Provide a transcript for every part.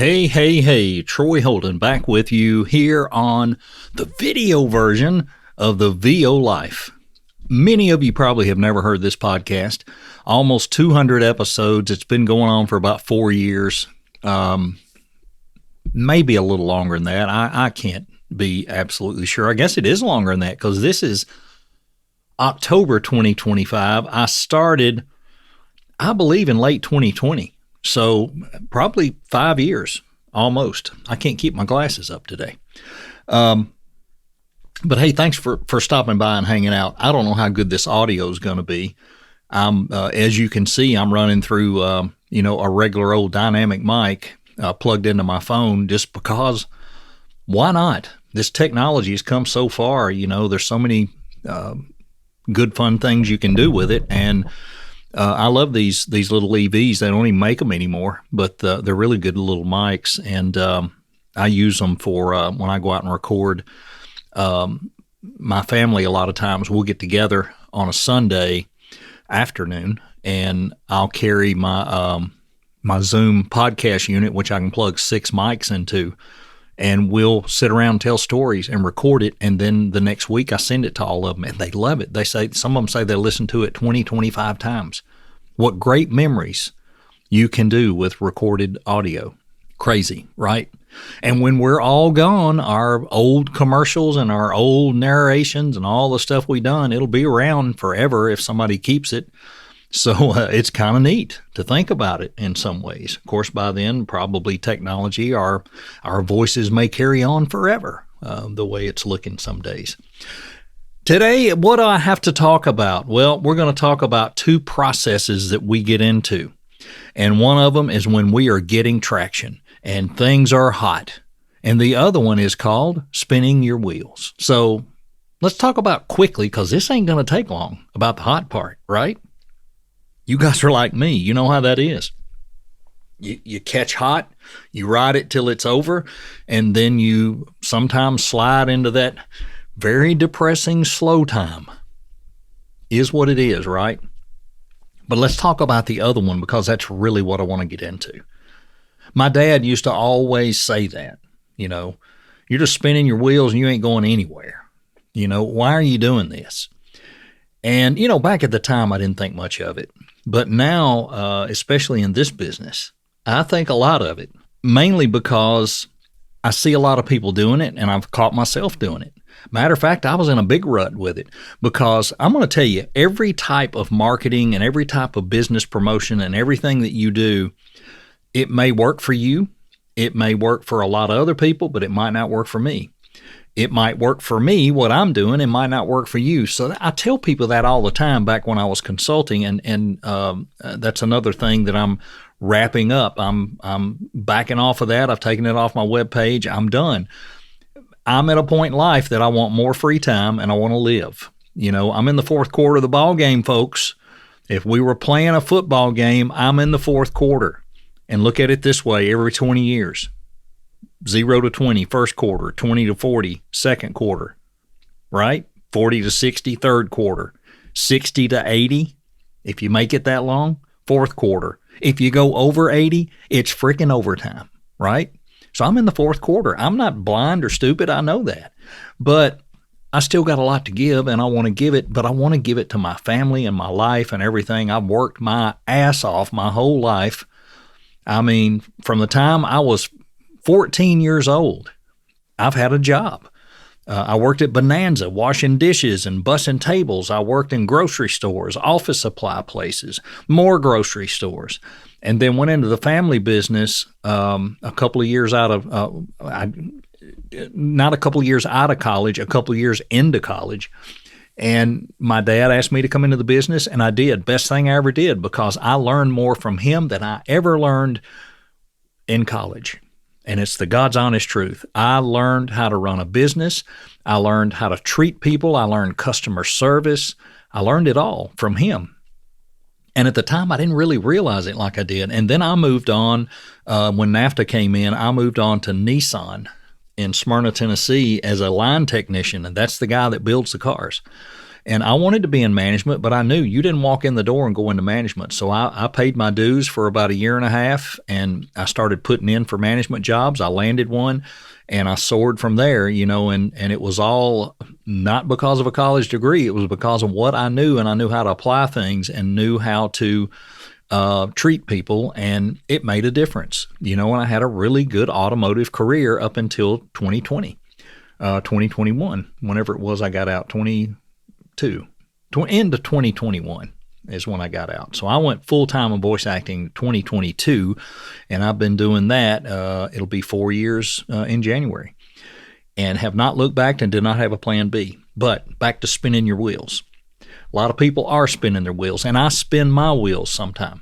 Hey, Troy Holden back with you here on the video version of the VO Life. Many of you probably have never heard this podcast. Almost 200 episodes. It's been going on for about 4 years, maybe a little longer than that. I can't be absolutely sure. I guess it is longer than that because this is October 2025. I started, I believe, in late 2020. So probably 5 years, almost. I can't keep my glasses up today. But hey, thanks for stopping by and hanging out. I don't know how good this audio is going to be. As you can see, I'm running through, a regular old dynamic mic plugged into my phone just because why not? This technology has come so far. There's so many good, fun things you can do with it. And I love these little EVs. They don't even make them anymore, but they're really good little mics, and I use them for when I go out and record. My family, a lot of times, we'll get together on a Sunday afternoon, and I'll carry my my Zoom podcast unit, which I can plug 6 mics into, and we'll sit around and tell stories and record it, and then the next week I send it to all of them, and they love it. They say, some of them say they listen to it 20, 25 times. What great memories you can do with recorded audio. Crazy, right? And when we're all gone, our old commercials and our old narrations and all the stuff we done, it'll be around forever if somebody keeps it. So it's kind of neat to think about it in some ways. Of course, by then, probably technology, our voices may carry on forever, the way it's looking some days. Today, what do I have to talk about? Well, we're going to talk about 2 processes that we get into. And one of them is when we are getting traction and things are hot. And the other one is called spinning your wheels. So let's talk about quickly, because this ain't going to take long, about the hot part, right? You guys are like me. You know how that is. You catch hot, you ride it till it's over, and then you sometimes slide into that very depressing slow time. Is what it is, right? But let's talk about the other one, because that's really what I want to get into. My dad used to always say that, you're just spinning your wheels and you ain't going anywhere. Why are you doing this? And, back at the time, I didn't think much of it. But now, especially in this business, I think a lot of it, mainly because I see a lot of people doing it, and I've caught myself doing it. Matter of fact, I was in a big rut with it, because I'm going to tell you, every type of marketing and every type of business promotion and everything that you do, it may work for you. It may work for a lot of other people, but it might not work for me. It might work for me, what I'm doing, it might not work for you. So I tell people that all the time back when I was consulting, and that's another thing that I'm wrapping up. I'm backing off of that. I've taken it off my webpage. I'm done. I'm at a point in life that I want more free time and I want to live. I'm in the 4th quarter of the ball game, folks. If we were playing a football game, I'm in the 4th quarter. And look at it this way, every 20 years. 0 to 20, first quarter, 20 to 40, second quarter, right? 40 to 60, third quarter, 60 to 80, if you make it that long, fourth quarter. If you go over 80, it's freaking overtime, right? So I'm in the 4th quarter. I'm not blind or stupid. I know that. But I still got a lot to give, and I want to give it, but I want to give it to my family and my life and everything. I've worked my ass off my whole life. I mean, from the time I was 14 years old, I've had a job. I worked at Bonanza, washing dishes and bussing tables. I worked in grocery stores, office supply places, more grocery stores, and then went into the family business a couple of years out of, not a couple of years out of college, a couple of years into college. And my dad asked me to come into the business, and I did. Best thing I ever did, because I learned more from him than I ever learned in college. And it's the God's honest truth. I learned how to run a business. I learned how to treat people. I learned customer service. I learned it all from him. And at the time, I didn't really realize it like I did. And then I moved on, when NAFTA came in, I moved on to Nissan in Smyrna, Tennessee as a line technician. And that's the guy that builds the cars. And I wanted to be in management, but I knew you didn't walk in the door and go into management. So I paid my dues for about a year and a half, and I started putting in for management jobs. I landed one, and I soared from there, and it was all not because of a college degree. It was because of what I knew, and I knew how to apply things and knew how to treat people, and it made a difference. And I had a really good automotive career up until 2020, 2021, whenever it was I got out, 22, into 2021 is when I got out. So I went full-time in voice acting 2022, and I've been doing that. It'll be 4 years in January, and have not looked back and did not have a plan B. But back to spinning your wheels. A lot of people are spinning their wheels, and I spin my wheels sometime.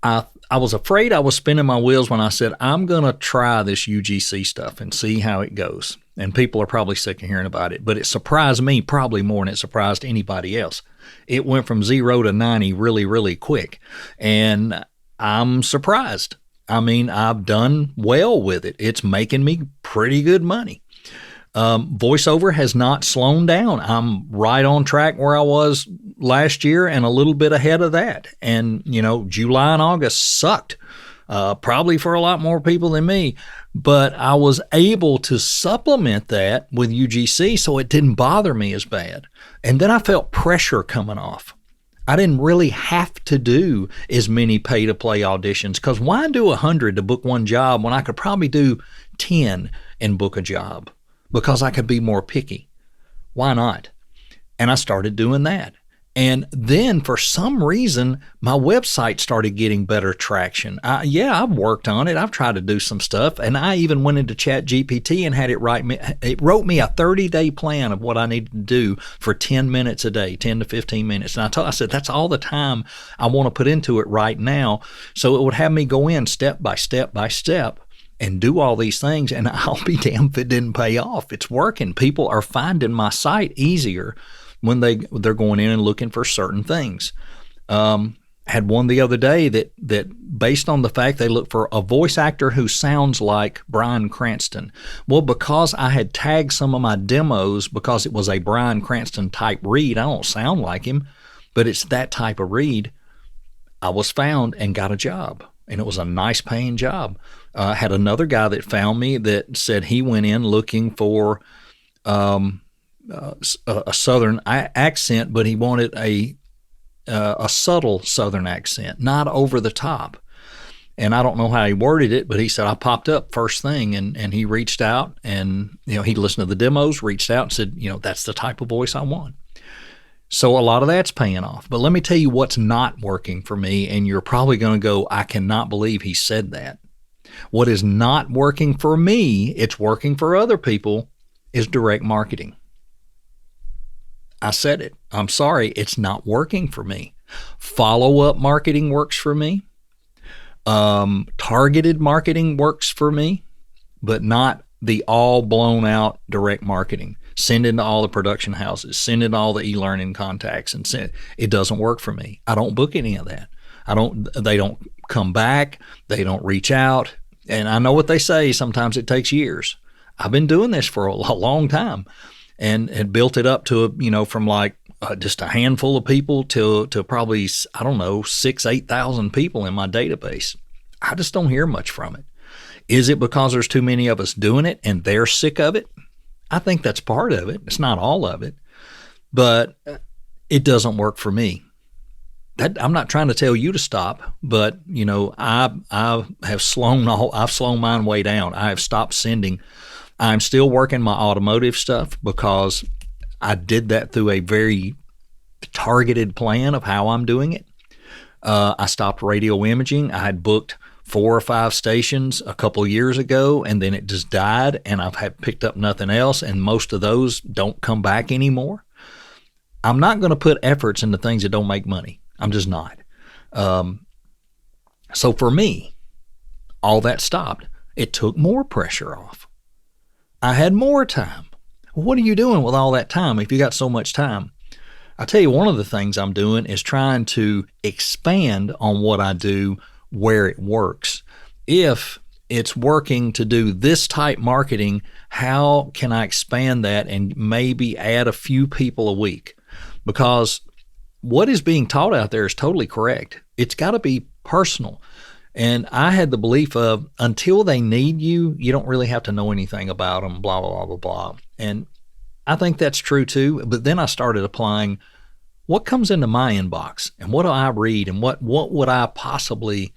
I was afraid I was spinning my wheels when I said, I'm going to try this UGC stuff and see how it goes. And people are probably sick of hearing about it, but it surprised me probably more than it surprised anybody else. It went from 0 to 90 really, really quick, and I'm surprised. I mean, I've done well with it. It's making me pretty good money. Voiceover has not slowed down. I'm right on track where I was last year and a little bit ahead of that. And, July and August sucked, probably for a lot more people than me. But I was able to supplement that with UGC so it didn't bother me as bad. And then I felt pressure coming off. I didn't really have to do as many pay-to-play auditions, because why do 100 to book one job when I could probably do 10 and book a job? Because I could be more picky. Why not? And I started doing that. And then for some reason, my website started getting better traction. I've worked on it. I've tried to do some stuff. And I even went into ChatGPT and had it write me. It wrote me a 30-day plan of what I needed to do for 10 minutes a day, 10 to 15 minutes. And I said, that's all the time I want to put into it right now. So it would have me go in step by step by step and do all these things, and I'll be damned if it didn't pay off. It's working. People are finding my site easier when they're going in and looking for certain things. Had one the other day that based on the fact they look for a voice actor who sounds like Bryan Cranston. Well, because I had tagged some of my demos because it was a Bryan Cranston type read. I don't sound like him, but it's that type of read. I was found and got a job, and it was a nice paying job. Had another guy that found me that said he went in looking for a Southern accent, but he wanted a subtle Southern accent, not over the top. And I don't know how he worded it, but he said, I popped up first thing, and he reached out, and he listened to the demos, reached out and said, that's the type of voice I want. So a lot of that's paying off. But let me tell you what's not working for me, and you're probably going to go, I cannot believe he said that. What is not working for me, it's working for other people, is direct marketing. I said it. I'm sorry, it's not working for me. Follow-up marketing works for me. Targeted marketing works for me, but not the all blown out direct marketing. Send into all the production houses, send in all the e-learning contacts, and it doesn't work for me. I don't book any of that. They don't come back. They don't reach out. And I know what they say. Sometimes it takes years. I've been doing this for a long time, and had built it up to from like just a handful of people to probably 6,000-8,000 people in my database. I just don't hear much from it. Is it because there's too many of us doing it and they're sick of it? I think that's part of it. It's not all of it, but it doesn't work for me. I'm not trying to tell you to stop, but I've slowed mine way down. I have stopped sending. I'm still working my automotive stuff because I did that through a very targeted plan of how I'm doing it. I stopped radio imaging. I had booked 4 or 5 stations a couple of years ago, and then it just died, and I've picked up nothing else, and most of those don't come back anymore. I'm not going to put efforts into things that don't make money. I'm just not. So for me, all that stopped. It took more pressure off. I had more time. What are you doing with all that time if you got so much time? I tell you, one of the things I'm doing is trying to expand on what I do where it works. If it's working to do this type marketing. How can I expand that and maybe add a few people a week? Because what is being taught out there is totally correct. It's got to be personal. And I had the belief of until they need you, you don't really have to know anything about them, blah, blah, blah, blah, blah. And I think that's true too. But then I started applying what comes into my inbox and what do I read and what would I possibly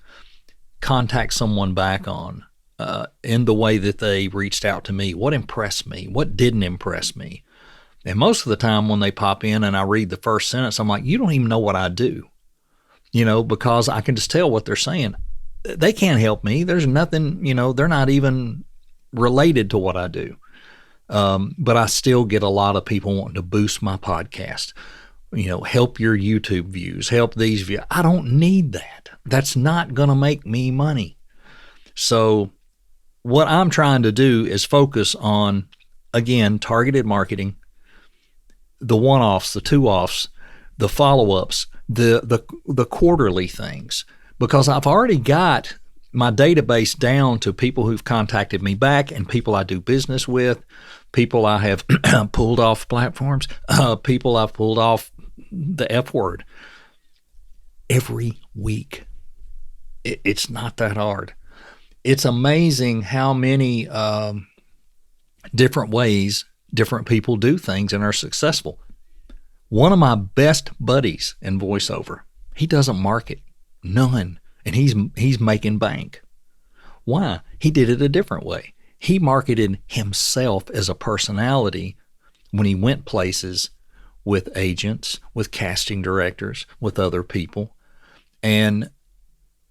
contact someone back on in the way that they reached out to me? What impressed me? What didn't impress me? And most of the time when they pop in and I read the first sentence, I'm like, you don't even know what I do, because I can just tell what they're saying. They can't help me. There's nothing, they're not even related to what I do. But I still get a lot of people wanting to boost my podcast, help your YouTube views, help these views. I don't need that. That's not going to make me money. So what I'm trying to do is focus on, again, targeted marketing, the one-offs, the two-offs, the follow-ups, the quarterly things, because I've already got my database down to people who've contacted me back and people I do business with, people I have pulled off platforms, people I've pulled off the F word every week. It's not that hard. It's amazing how many different ways different people do things and are successful. One of my best buddies in voiceover, he doesn't market, none, and he's making bank. Why? He did it a different way. He marketed himself as a personality when he went places with agents, with casting directors, with other people, and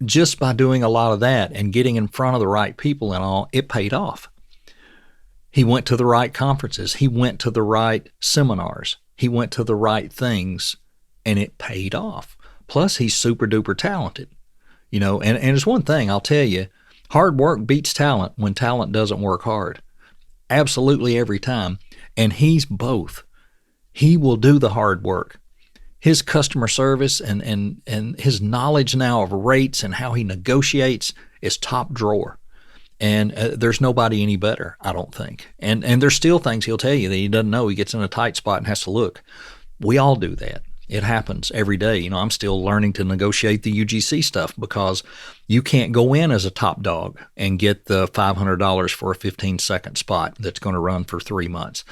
just by doing a lot of that and getting in front of the right people and all, it paid off. He went to the right conferences. He went to the right seminars. He went to the right things, and it paid off. Plus, he's super duper talented, and there's one thing I'll tell you, hard work beats talent when talent doesn't work hard. Absolutely every time. And he's both. He will do the hard work. His customer service and his knowledge now of rates and how he negotiates is top drawer. And there's nobody any better, I don't think. And there's still things he'll tell you that he doesn't know. He gets in a tight spot and has to look. We all do that. It happens every day. I'm still learning to negotiate the UGC stuff because you can't go in as a top dog and get the $500 for a 15-second spot that's going to run for 3 months.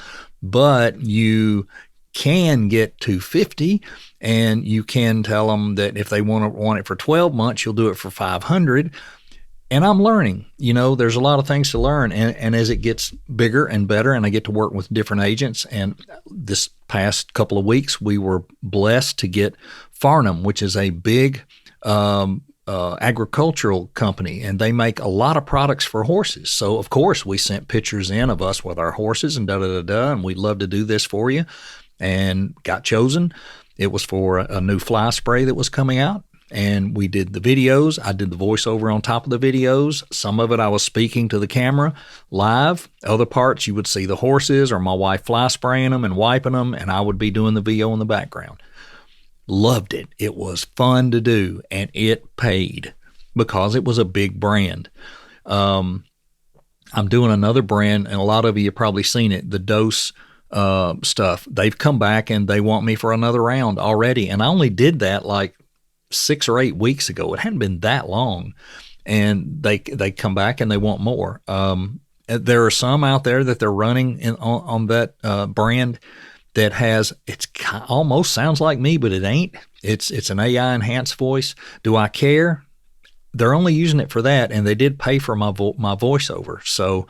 But you can get $250, and you can tell them that if they want it for 12 months, you'll do it for $500. And I'm learning, there's a lot of things to learn. And as it gets bigger and better, and I get to work with different agents, and this past couple of weeks, we were blessed to get Farnham, which is a big agricultural company, and they make a lot of products for horses. So, of course, we sent pictures in of us with our horses and da-da-da-da, and we'd love to do this for you, and got chosen. It was for a new fly spray that was coming out. And we did the videos. I did the voiceover on top of the videos. Some of it I was speaking to the camera live. Other parts you would see the horses or my wife fly spraying them and wiping them, and I would be doing the VO in the background. Loved it. It was fun to do, and it paid because it was a big brand. I'm doing another brand, and a lot of you have probably seen it, the Dose stuff. They've come back, and they want me for another round already, and I only did that like 6 or 8 weeks ago. It hadn't been that long, and they come back and they want more. There are some out there that they're running on that brand that has, almost sounds like me, but it ain't. It's an AI enhanced voice. Do I care? They're only using it for that, and they did pay for my voiceover. So.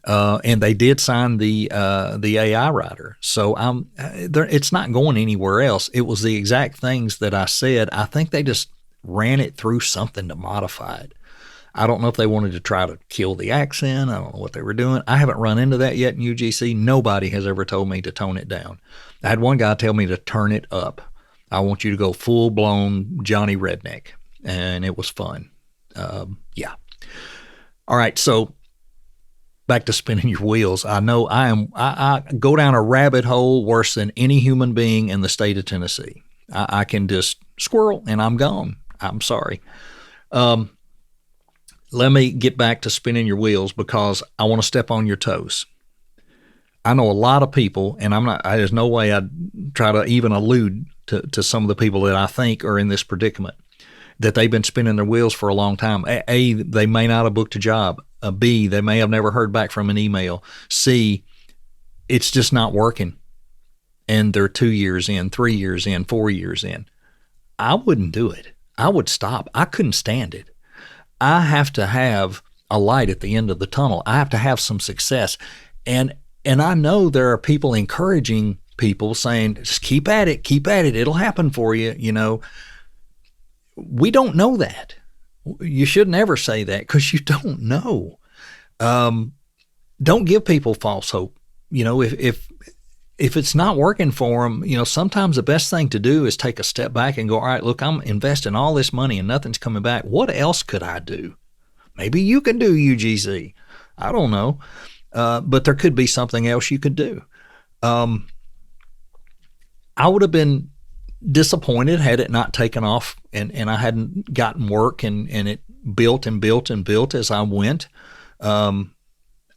And they did sign the AI writer. So it's not going anywhere else. It was the exact things that I said. I think they just ran it through something to modify it. I don't know if they wanted to try to kill the accent. I don't know what they were doing. I haven't run into that yet in UGC. Nobody has ever told me to tone it down. I had one guy tell me to turn it up. I want you to go full-blown Johnny Redneck. And it was fun. Yeah. All right, so back to spinning your wheels. I know I go down a rabbit hole worse than any human being in the state of Tennessee. I can just squirrel and I'm gone. I'm sorry. let me get back to spinning your wheels because I want to step on your toes. I know a lot of people, and there's no way I'd try to even allude to some of the people that I think are in this predicament, that they've been spinning their wheels for a long time. A, they may not have booked a job. B, they may have never heard back from an email. C, it's just not working. And they're 2 years in, 3 years in, 4 years in. I wouldn't do it. I would stop. I couldn't stand it. I have to have a light at the end of the tunnel. I have to have some success. And I know there are people encouraging people saying, just keep at it, it'll happen for you, you know. We don't know that. You should never say that because you don't know. Don't give people false hope. You know, if it's not working for them, you know, sometimes the best thing to do is take a step back and go, all right, look, I'm investing all this money and nothing's coming back. What else could I do? Maybe you can do UGC. I don't know. But there could be something else you could do. I would have been disappointed had it not taken off and I hadn't gotten work and it built and built and built as I went.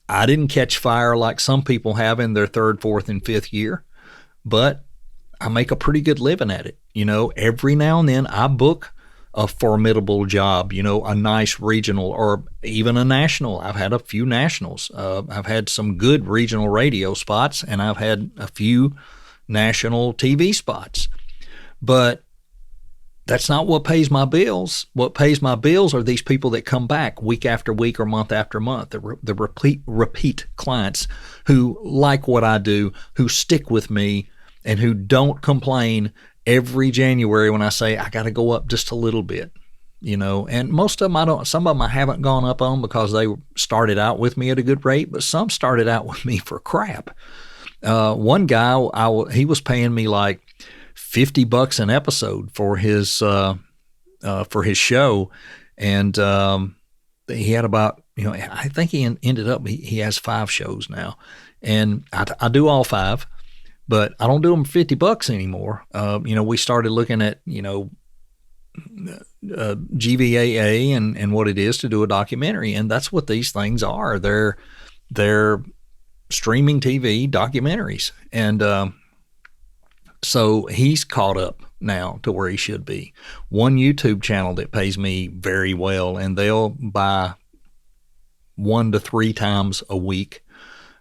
I didn't catch fire like some people have in their third, fourth, and fifth year, but I make a pretty good living at it. You know, every now and then I book a formidable job, you know, a nice regional or even a national. I've had a few nationals. I've had some good regional radio spots and I've had a few national TV spots. But that's not what pays my bills. What pays my bills are these people that come back week after week or month after month, the repeat clients who like what I do, who stick with me, and who don't complain every January when I say I got to go up just a little bit, you know. And most of them some of them I haven't gone up on because they started out with me at a good rate, but some started out with me for crap. One guy, he was paying me like $50 an episode for his show, and he had about, you know, I think he ended up he has 5 shows now, and I do all 5, but I don't do them for $50 anymore. You know, we started looking at, you know, GVAA and what it is to do a documentary, and that's what these things are. They're streaming TV documentaries, and so he's caught up now to where he should be. One YouTube channel that pays me very well, and they'll buy 1 to 3 times a week.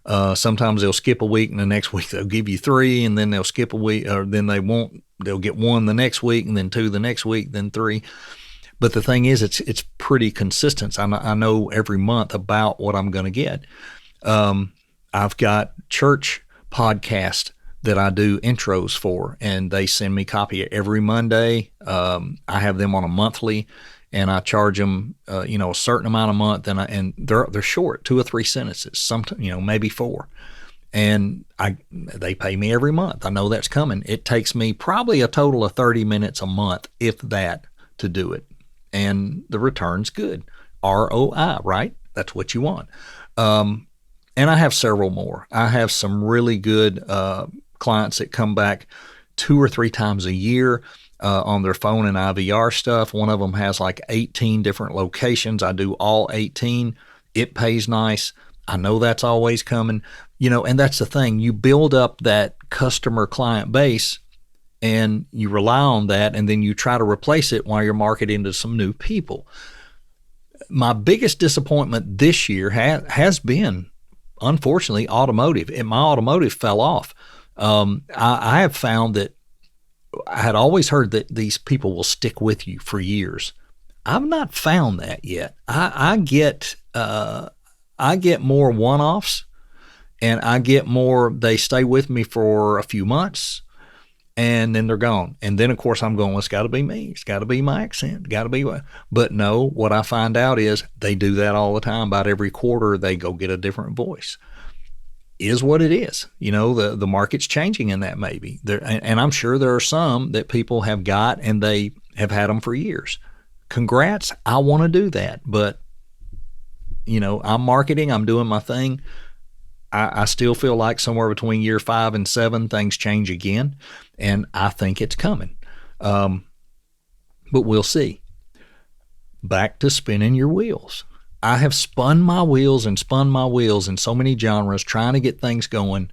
Sometimes they'll skip a week, and the next week they'll give you 3, and then they'll skip a week, or then they'll get 1 the next week, and then 2 the next week, then 3. But the thing is, it's pretty consistent. I know every month about what I'm going to get. I've got church podcast that I do intros for, and they send me copy every Monday. I have them on a monthly, and I charge them, you know, a certain amount a month, and they're short, 2 or 3 sentences, sometimes, you know, maybe 4, and they pay me every month. I know that's coming. It takes me probably a total of 30 minutes a month, if that, to do it, and the return's good. ROI, right? That's what you want. And I have several more. I have some really good clients that come back 2 or 3 times a year on their phone and IVR stuff. One of them has like 18 different locations. I do all 18. It pays nice. I know that's always coming, you know, and that's the thing. You build up that customer client base and you rely on that, and then you try to replace it while you're marketing to some new people. My biggest disappointment this year has been, unfortunately, automotive. And my automotive fell off. I have found that I had always heard that these people will stick with you for years. I've not found that yet. I get more one-offs, and I get more, they stay with me for a few months and then they're gone. And then of course I'm going, well, it's got to be me. It's got to be my accent. Got to be what. But no, what I find out is they do that all the time. About every quarter they go get a different voice. Is what it is. You know, the market's changing in that maybe. And I'm sure there are some that people have got and they have had them for years. Congrats. I want to do that. But, you know, I'm marketing. I'm doing my thing. I still feel like somewhere between year 5 and 7, things change again. And I think it's coming. But we'll see. Back to spinning your wheels. I have spun my wheels and spun my wheels in so many genres trying to get things going,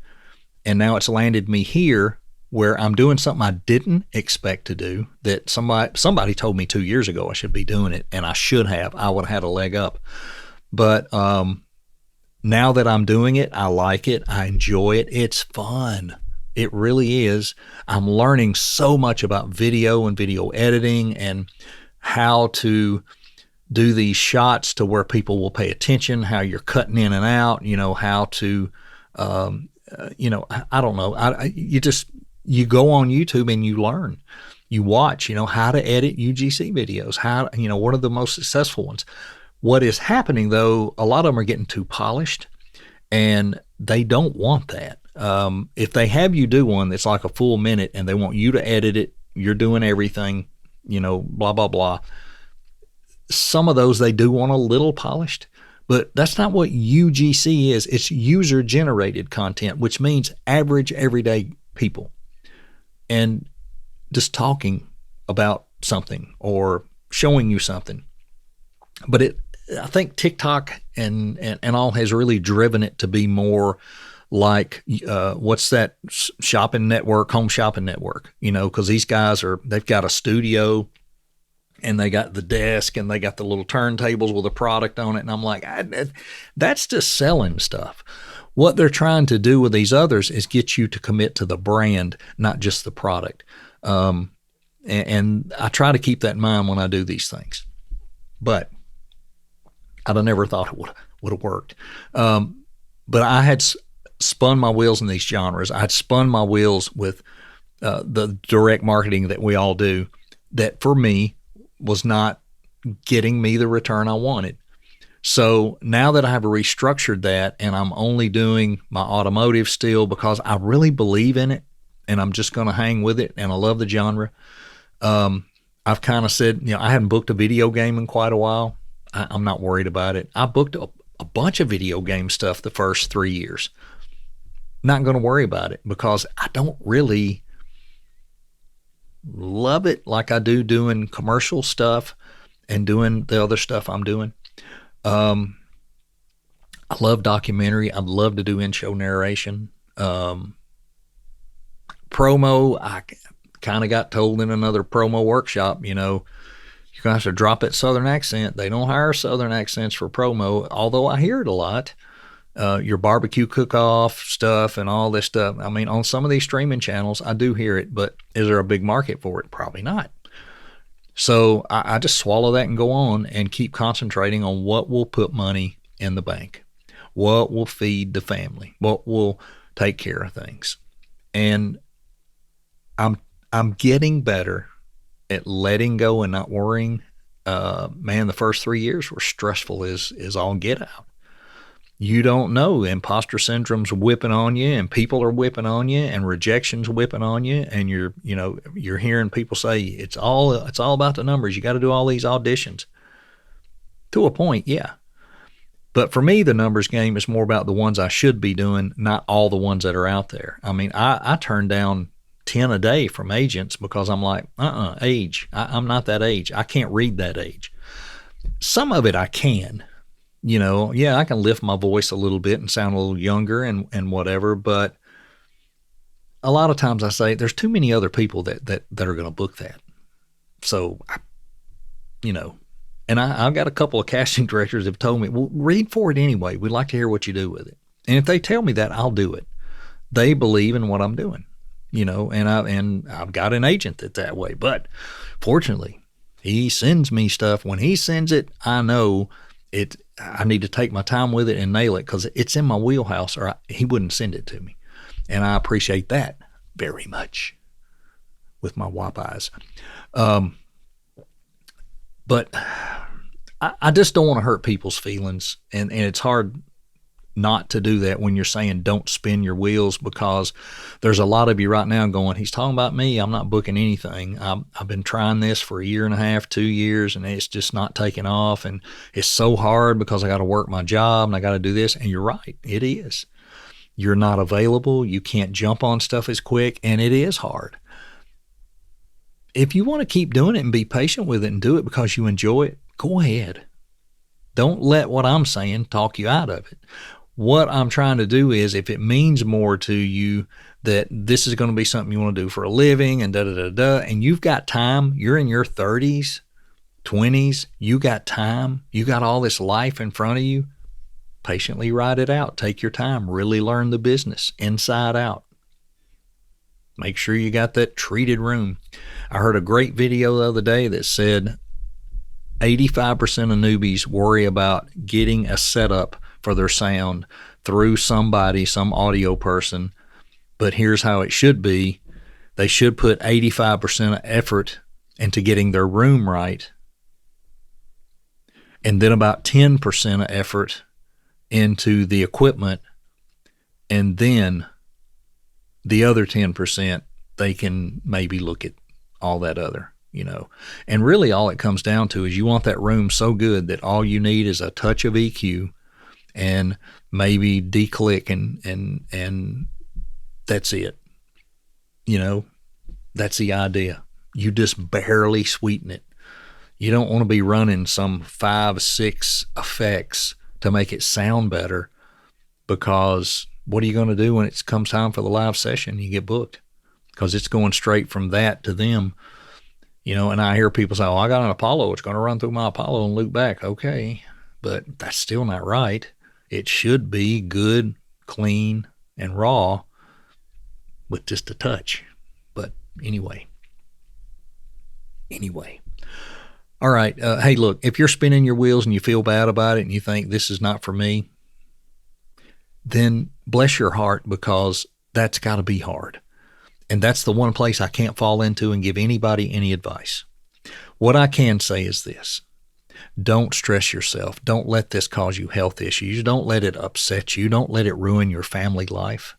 and now it's landed me here where I'm doing something I didn't expect to do, that somebody told me 2 years ago I should be doing it, and I should have. I would have had a leg up. But now that I'm doing it, I like it. I enjoy it. It's fun. It really is. I'm learning so much about video and video editing and how to do these shots to where people will pay attention, how you're cutting in and out, how to, I don't know. You go on YouTube and you learn. You watch, how to edit UGC videos, what are the most successful ones. What is happening, though, a lot of them are getting too polished, and they don't want that. If they have you do one that's like a full minute and they want you to edit it, you're doing everything, blah, blah, blah. Some of those they do want a little polished, but that's not what UGC is. It's user-generated content, which means average, everyday people. And just talking about something or showing you something. But I think TikTok and all has really driven it to be more like what's that shopping network, home shopping network, because these guys they've got a studio and they got the desk and they got the little turntables with a product on it. And I'm like, that's just selling stuff. What they're trying to do with these others is get you to commit to the brand, not just the product. And I try to keep that in mind when I do these things. But I'd have never thought it would have worked. But I had spun my wheels in these genres. I had spun my wheels with the direct marketing that we all do, that for me was not getting me the return I wanted. So now that I have restructured that and I'm only doing my automotive still because I really believe in it and I'm just going to hang with it and I love the genre, I've kind of said, I haven't booked a video game in quite a while. I'm not worried about it. I booked a bunch of video game stuff the first 3 years. Not going to worry about it because I don't really love it like I do doing commercial stuff and doing the other stuff I'm doing. I love documentary. I'd love to do in-show narration. Promo, I kind of got told in another promo workshop, you're going to have to drop that Southern accent. They don't hire Southern accents for promo, although I hear it a lot. Your barbecue cook-off stuff and all this stuff. I mean, on some of these streaming channels, I do hear it, but is there a big market for it? Probably not. So I just swallow that and go on and keep concentrating on what will put money in the bank, what will feed the family, what will take care of things. And I'm getting better at letting go and not worrying. Man, the first 3 years were stressful as all get out. You don't know. Imposter syndrome's whipping on you, and people are whipping on you, and rejection's whipping on you, and you're hearing people say it's all about the numbers. You got to do all these auditions. To a point, yeah. But for me, the numbers game is more about the ones I should be doing, not all the ones that are out there. I mean, I turn down 10 a day from agents because I'm like, age. I'm not that age. I can't read that age. Some of it I can. I can lift my voice a little bit and sound a little younger and whatever, but a lot of times I say there's too many other people that are going to book that. So, and I've got a couple of casting directors that have told me, well, read for it anyway. We'd like to hear what you do with it. And if they tell me that, I'll do it. They believe in what I'm doing, and I've got an agent that's that way. But fortunately, he sends me stuff. When he sends it, I know I need to take my time with it and nail it because it's in my wheelhouse, or he wouldn't send it to me. And I appreciate that very much with my wop eyes. But I just don't want to hurt people's feelings. And it's hard not to do that when you're saying don't spin your wheels, because there's a lot of you right now going, he's talking about me. I'm not booking anything. I've been trying this for 1.5 years, 2 years, and it's just not taking off. And it's so hard because I got to work my job and I got to do this. And you're right. It is. You're not available. You can't jump on stuff as quick, and it is hard. If you want to keep doing it and be patient with it and do it because you enjoy it, go ahead. Don't let what I'm saying talk you out of it. What I'm trying to do is, if it means more to you that this is going to be something you want to do for a living and and you've got time, you're in your 30s, 20s, you got time, you got all this life in front of you, patiently ride it out. Take your time, really learn the business inside out. Make sure you got that treated room. I heard a great video the other day that said 85% of newbies worry about getting a setup for their sound through somebody, some audio person. But here's how it should be. They should put 85% of effort into getting their room right, and then about 10% of effort into the equipment, and then the other 10%, they can maybe look at all that other, And really all it comes down to is you want that room so good that all you need is a touch of EQ and maybe declick and that's it. That's the idea. You just barely sweeten it. You don't want to be running some 5-6 effects to make it sound better, because what are you going to do when it comes time for the live session? You get booked, because it's going straight from that to them. And I hear people say, oh, I got an Apollo. It's going to run through my Apollo and loop back. Okay, but that's still not right. It should be good, clean, and raw with just a touch. But anyway. All right. Hey, look, if you're spinning your wheels and you feel bad about it and you think this is not for me, then bless your heart, because that's got to be hard. And that's the one place I can't fall into and give anybody any advice. What I can say is this. Don't stress yourself. Don't let this cause you health issues. Don't let it upset you. Don't let it ruin your family life.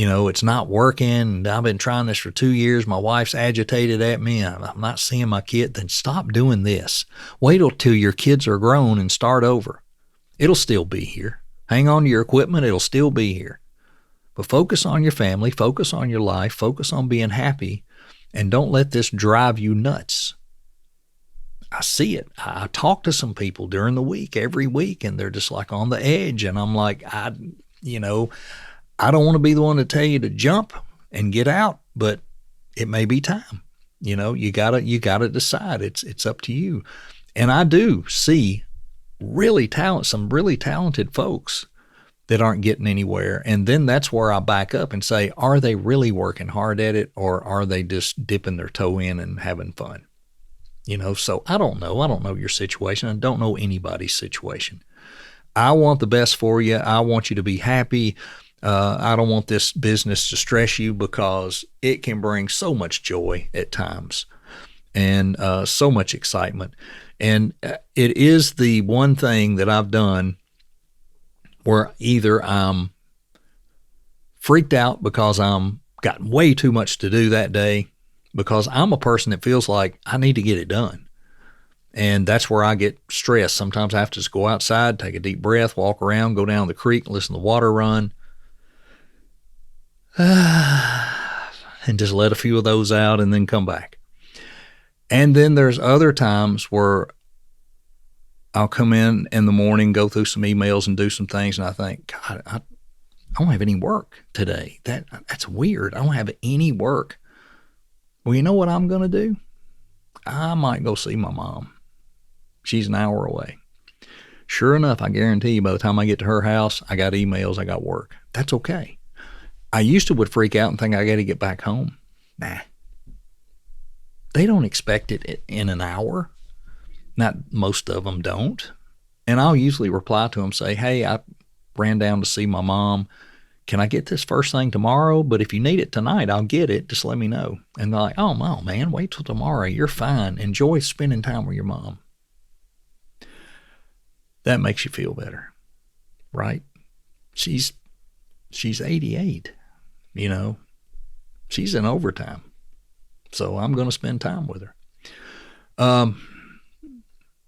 It's not working, and I've been trying this for 2 years. My wife's agitated at me. I'm not seeing my kid. Then stop doing this. Wait till your kids are grown and start over. It'll still be here. Hang on to your equipment. It'll still be here. But focus on your family. Focus on your life. Focus on being happy. And don't let this drive you nuts. I see it. I talk to some people during the week, every week, and they're just like on the edge. And I'm like, I don't want to be the one to tell you to jump and get out, but it may be time. You gotta decide. It's up to you. And I do see some really talented folks that aren't getting anywhere. And then that's where I back up and say, are they really working hard at it, or are they just dipping their toe in and having fun? So I don't know. I don't know your situation. I don't know anybody's situation. I want the best for you. I want you to be happy. I don't want this business to stress you, because it can bring so much joy at times and so much excitement. And it is the one thing that I've done where either I'm freaked out because I'm got way too much to do that day, because I'm a person that feels like I need to get it done. And that's where I get stressed. Sometimes I have to just go outside, take a deep breath, walk around, go down the creek, listen to the water run. And just let a few of those out and then come back. And then there's other times where I'll come in the morning, go through some emails and do some things, and I think, God, I don't have any work today. That's weird. I don't have any work. Well, you know what I'm going to do? I might go see my mom. She's an hour away. Sure enough, I guarantee you by the time I get to her house, I got emails, I got work. That's okay. I used to would freak out and think I got to get back home. Nah. They don't expect it in an hour. Not most of them don't. And I'll usually reply to them, say, hey, I ran down to see my mom. Can I get this first thing tomorrow? But if you need it tonight, I'll get it. Just let me know. And they're like, oh, no, man, wait till tomorrow. You're fine. Enjoy spending time with your mom. That makes you feel better, right? She's 88, She's in overtime. So I'm going to spend time with her.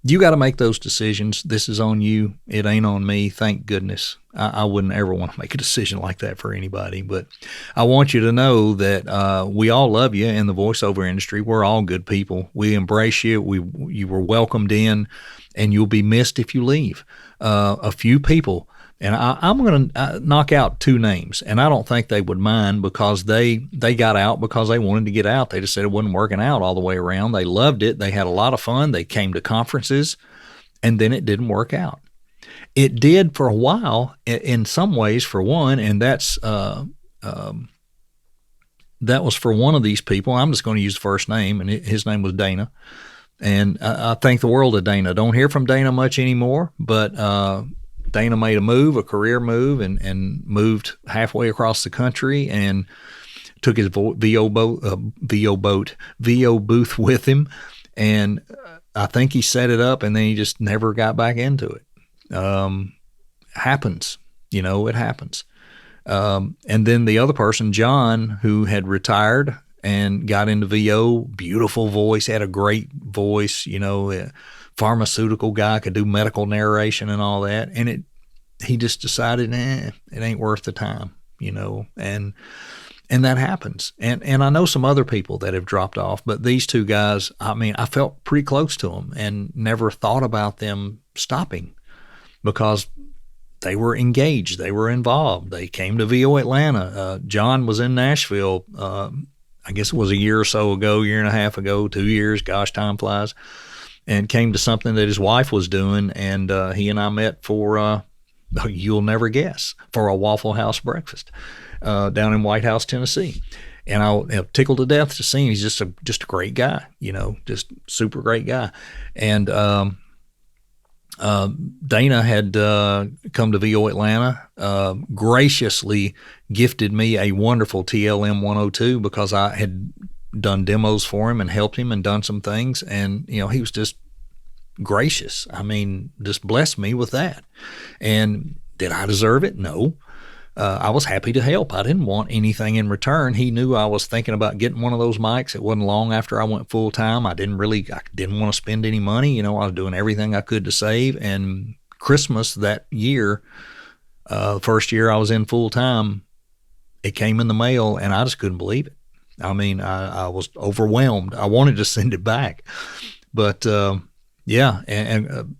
You got to make those decisions. This is on you. It ain't on me. Thank goodness. I wouldn't ever want to make a decision like that for anybody. But I want you to know that we all love you in the voiceover industry. We're all good people. We embrace you. You were welcomed in, and you'll be missed if you leave. A few people, and I'm going to knock out 2 names, and I don't think they would mind because they got out because they wanted to get out. They just said it wasn't working out all the way around. They loved it. They had a lot of fun. They came to conferences, and then it didn't work out. It did for a while in some ways, for one, and that was for one of these people. I'm just going to use the first name, and his name was Dana. And I thank the world of Dana. Don't hear from Dana much anymore, but Dana made a career move, and moved halfway across the country and took his VO booth with him. And I think he set it up, and then he just never got back into it. Happens, it happens. And then the other person, John, who had retired and got into VO, beautiful voice, had a great voice, a pharmaceutical guy, could do medical narration and all that. And he just decided, it ain't worth the time, and that happens. And I know some other people that have dropped off, but these 2 guys, I felt pretty close to them and never thought about them stopping because they were engaged. They were involved. They came to VO Atlanta. John was in Nashville, I guess it was a year or so ago, year and a half ago, 2 years. Gosh, time flies. And came to something that his wife was doing. And he and I met for, you'll never guess, for a Waffle House breakfast down in White House, Tennessee. And I tickled to death to see him. He's just a great guy, just super great guy. And Dana had come to VO Atlanta, graciously gifted me a wonderful TLM 102 because I had done demos for him and helped him and done some things. And, he was just gracious. Just blessed me with that. And did I deserve it? No. I was happy to help. I didn't want anything in return. He knew I was thinking about getting one of those mics. It wasn't long after I went full time. I didn't want to spend any money. I was doing everything I could to save. And Christmas that year, first year I was in full time, it came in the mail, and I just couldn't believe it. I was overwhelmed. I wanted to send it back, but yeah, and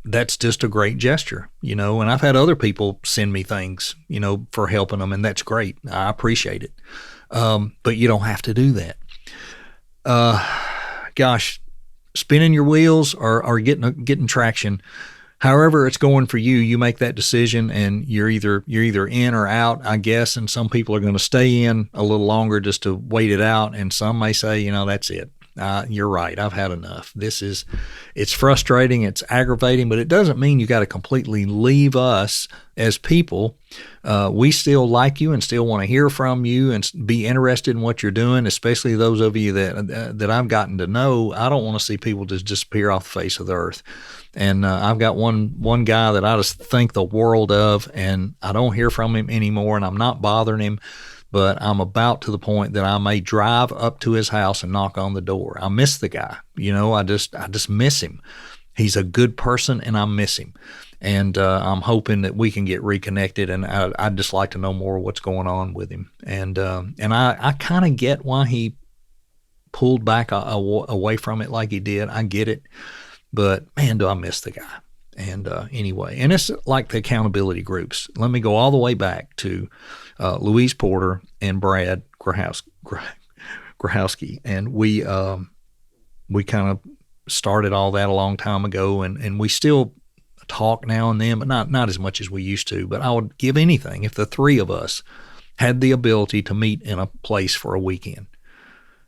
that's just a great gesture, and I've had other people send me things, for helping them, and that's great. I appreciate it. But you don't have to do that. Gosh, spinning your wheels or getting traction, however it's going for you, you make that decision, and you're either in or out, I guess. And some people are going to stay in a little longer just to wait it out. And some may say, that's it. You're right. I've had enough. It's frustrating. It's aggravating, but it doesn't mean you got to completely leave us as people. We still like you and still want to hear from you and be interested in what you're doing, especially those of you that I've gotten to know. I don't want to see people just disappear off the face of the earth. And I've got one guy that I just think the world of, and I don't hear from him anymore, and I'm not bothering him. But I'm about to the point that I may drive up to his house and knock on the door. I miss the guy. I just miss him. He's a good person, and I miss him. And I'm hoping that we can get reconnected, and I'd just like to know more what's going on with him. And I kind of get why he pulled back away from it like he did. I get it. But, man, do I miss the guy. And anyway, and it's like the accountability groups. Let me go all the way back to Louise Porter and Brad Grahowski. And we kind of started all that a long time ago, and we still talk now and then, but not as much as we used to. But I would give anything if the 3 of us had the ability to meet in a place for a weekend.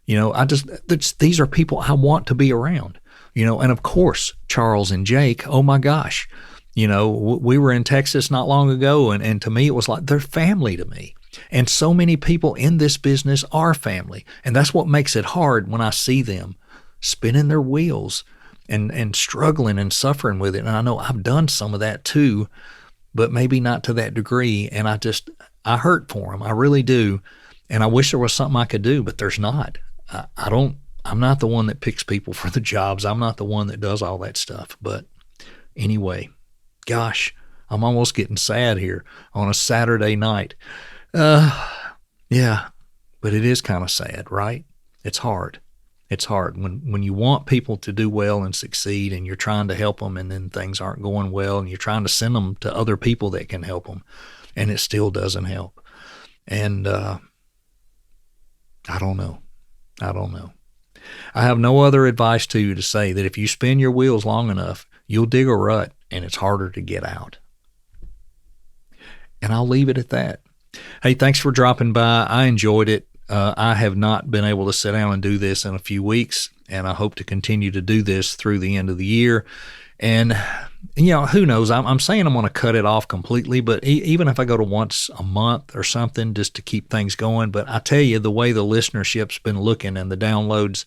These are people I want to be around. And of course, Charles and Jake, oh my gosh, we were in Texas not long ago, and to me, it was like they're family to me. And so many people in this business are family. And that's what makes it hard when I see them spinning their wheels and struggling and suffering with it. And I know I've done some of that too, but maybe not to that degree. And I hurt for them. I really do. And I wish there was something I could do, but there's not. I I'm not the one that picks people for the jobs. I'm not the one that does all that stuff. But anyway, gosh, I'm almost getting sad here on a Saturday night. Yeah, but it is kind of sad, right? It's hard. It's hard when you want people to do well and succeed, and you're trying to help them, and then things aren't going well, and you're trying to send them to other people that can help them, and it still doesn't help. And I don't know. I don't know. I have no other advice to you to say that if you spin your wheels long enough, you'll dig a rut, and it's harder to get out. And I'll leave it at that. Hey, thanks for dropping by. I enjoyed it. I have not been able to sit down and do this in a few weeks, and I hope to continue to do this through the end of the year. And, who knows? I'm saying I'm going to cut it off completely, but even if I go to once a month or something just to keep things going. But I tell you, the way the listenership's been looking and the downloads,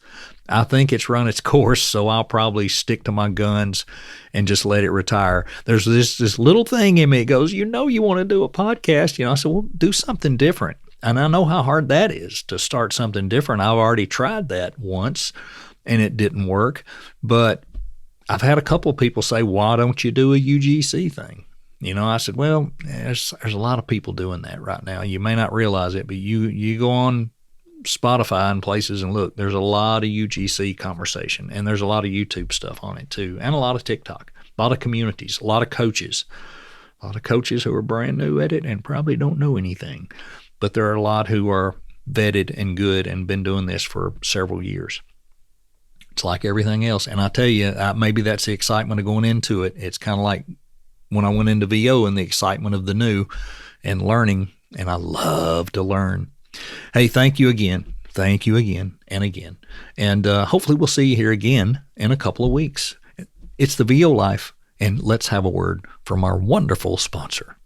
I think it's run its course, so I'll probably stick to my guns and just let it retire. There's this little thing in me that goes, you want to do a podcast. I said, well, do something different. And I know how hard that is to start something different. I've already tried that once, and it didn't work. But I've had a couple of people say, why don't you do a UGC thing? I said, well, there's a lot of people doing that right now. You may not realize it, but you go on Spotify and places and look, there's a lot of UGC conversation, and there's a lot of YouTube stuff on it too, and a lot of TikTok, a lot of communities, a lot of coaches who are brand new at it and probably don't know anything. But there are a lot who are vetted and good and been doing this for several years. It's like everything else. And I tell you, maybe that's the excitement of going into it. It's kind of like when I went into VO and the excitement of the new and learning, and I love to learn. Hey, thank you again. Thank you again and again. And hopefully we'll see you here again in a couple of weeks. It's the VO Life, and let's have a word from our wonderful sponsor.